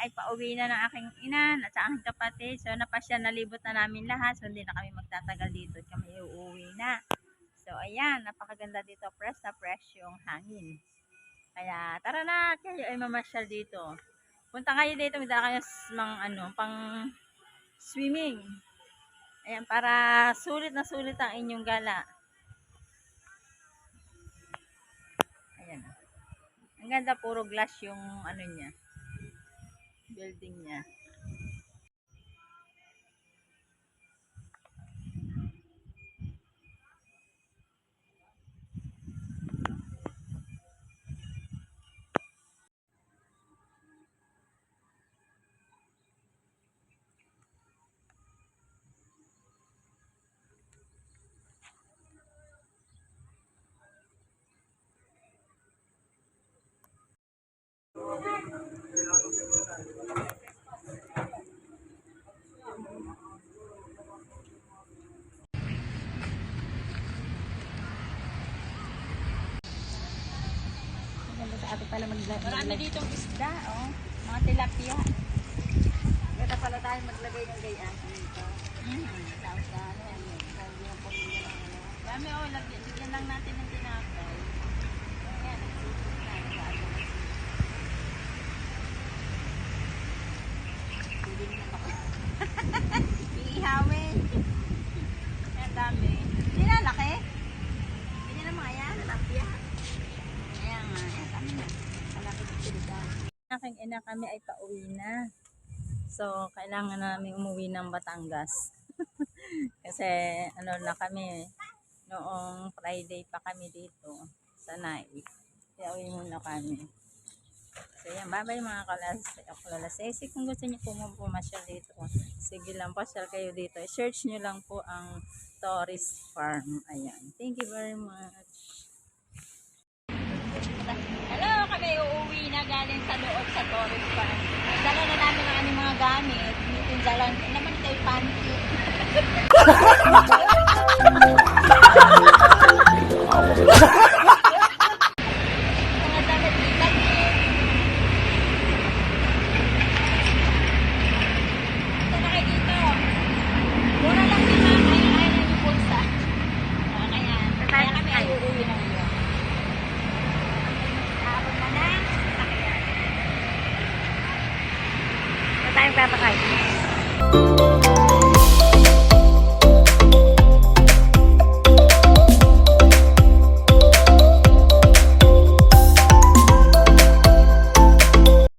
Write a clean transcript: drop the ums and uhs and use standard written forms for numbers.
ay pauwi na ng aking ina at sa aking kapatid. So napasya, nalibot na namin lahat. So hindi na kami magtatagal dito. Kami uuwi na. So ayan, napakaganda dito. Fresh na fresh yung hangin. Kaya tara na, kayo ay mamasyal dito. Punta kayo dito, magdala kayo pang swimming. Ayan, para sulit na sulit ang inyong gala. Ayan. Ang ganda, puro glass yung niya. Building niya. Ate pala maglagay. Marami ditong isda, oh. Mga tilapia. Kaya pala tayo maglagay ng gayaan dito. Tapos dami, oh. Lagyan lang natin ng tinapay. Ayan, nagsusok na. Piling na ako. Iihawin. Ayan, dami. Hindi na, laki. Hindi na mga yan, tilapia. Aking ina, kami ay pauwi na. So, kailangan namin umuwi ng Batangas. Kasi, na kami, noong Friday pa kami dito sa night. Kaya uwi muna kami. So, yan. Bye-bye mga kalalasesi. Kung gusto niyo po pumasyal dito, sige lang, pasyal kayo dito. Search nyo lang po ang Tourist Farm. Ayan. Thank you very much. Hello, kami uuwi na galing sa loob sa Tourist Farm. Dala na namin ang aming mga gamit. Dalan naman tayo panty. Mga damit ni Kati. Ito na kayo dito. Mura lang din mga kaya yung pulsa. Kaya kami ay uuwi na ngayon. Tayo papakain.